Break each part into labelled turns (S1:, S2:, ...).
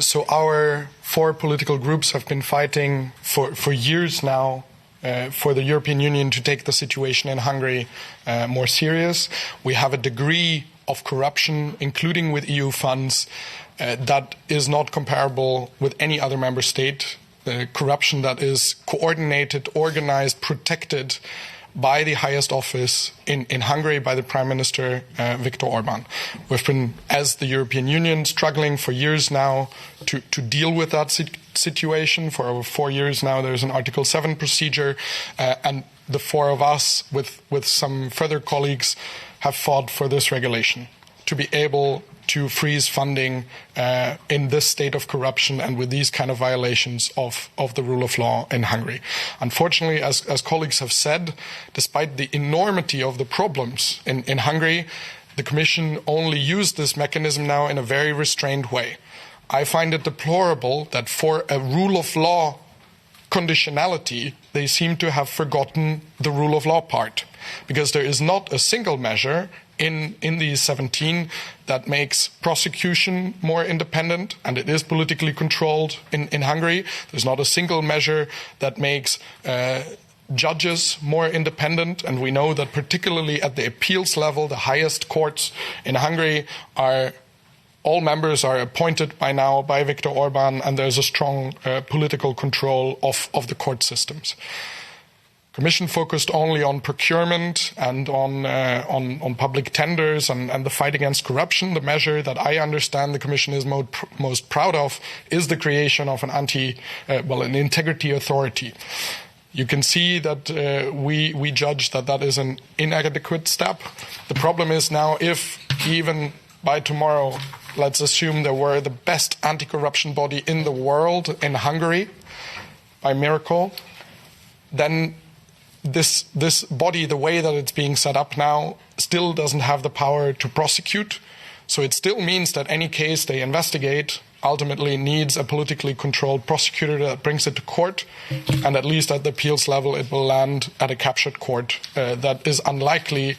S1: So our four political groups have been fighting for years now for the European Union to take the situation in Hungary more serious. We have a degree of corruption, including with EU funds, that is not comparable with any other member state. The corruption that is coordinated, organized, protected by the highest office in Hungary, by the Prime Minister, Viktor Orbán. We've been, as the European Union, struggling for years now to deal with that situation. For over 4 years now, there's an Article 7 procedure, and the four of us, with some further colleagues, have fought for this regulation to be able to freeze funding in this state of corruption and with these kind of violations of the rule of law in Hungary. Unfortunately, as colleagues have said, despite the enormity of the problems in Hungary, the Commission only used this mechanism now in a very restrained way. I find it deplorable that for a rule of law conditionality, they seem to have forgotten the rule of law part, because there is not a single measure in these 17 that makes prosecution more independent, and it is politically controlled in Hungary. There's not a single measure that makes judges more independent, and we know that particularly at the appeals level, the highest courts in Hungary all members are appointed by now by Viktor Orbán, and there's a strong political control of the court systems. Commission focused only on procurement and on public tenders and the fight against corruption. The measure that I understand the Commission is most proud of is the creation of an integrity authority. You can see that we judge that is an inadequate step. The problem is now, if even by tomorrow, let's assume there were the best anti-corruption body in the world in Hungary, by miracle, then this body, the way that it's being set up now, still doesn't have the power to prosecute. So it still means that any case they investigate ultimately needs a politically controlled prosecutor that brings it to court, and at least at the appeals level it will land at a captured court that is unlikely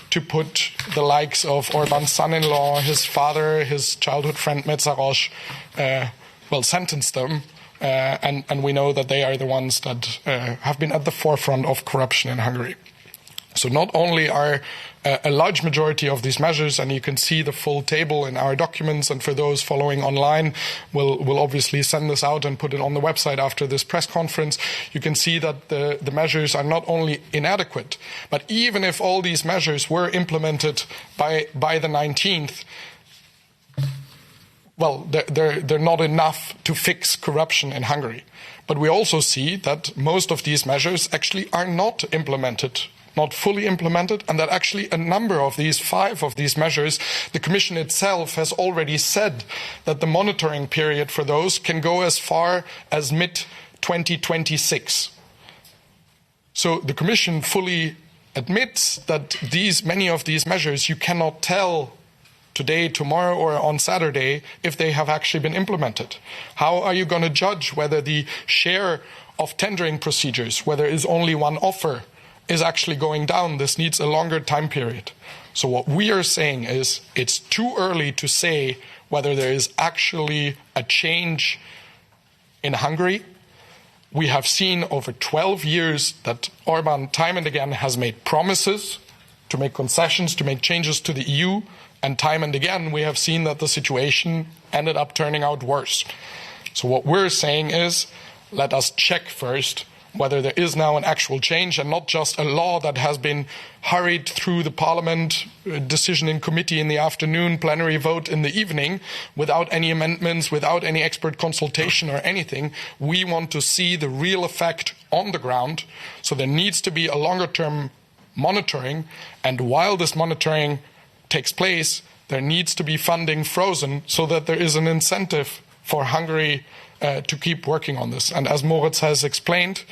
S1: to put the likes of Orbán's son-in-law, his father, his childhood friend Metzaros, sentence them. And we know that they are the ones that have been at the forefront of corruption in Hungary. So not only are a large majority of these measures, and you can see the full table in our documents, and for those following online, we'll obviously send this out and put it on the website after this press conference. You can see that the measures are not only inadequate, but even if all these measures were implemented by the 19th, well, they're not enough to fix corruption in Hungary. But we also see that most of these measures actually are not implemented, not fully implemented, and that actually a number of these, 5 of these measures, the Commission itself has already said that the monitoring period for those can go as far as mid-2026. So the Commission fully admits that many of these measures you cannot tell today, tomorrow, or on Saturday if they have actually been implemented. How are you going to judge whether the share of tendering procedures, whether it's only one offer, is actually going down? This needs a longer time period. So what we are saying is it's too early to say whether there is actually a change in Hungary. We have seen over 12 years that Orbán time and again has made promises to make concessions, to make changes to the EU, and time and again we have seen that the situation ended up turning out worse. So what we're saying is, let us check first whether there is now an actual change and not just a law that has been hurried through the parliament, decision in committee in the afternoon, plenary vote in the evening, without any amendments, without any expert consultation or anything. We want to see the real effect on the ground. So there needs to be a longer term monitoring, and while this monitoring takes place, there needs to be funding frozen so that there is an incentive for Hungary to keep working on this. And as Moritz has explained,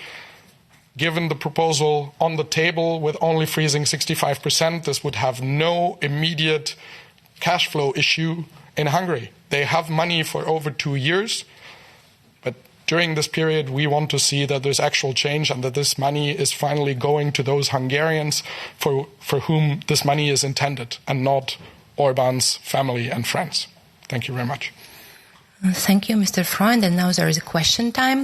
S1: given the proposal on the table with only freezing 65%, this would have no immediate cash flow issue in Hungary. They have money for over 2 years, but during this period we want to see that there's actual change and that this money is finally going to those Hungarians for whom this money is intended, and not Orbán's family and friends. Thank you very much.
S2: Thank you, Mr. Freund. And now there is a question time.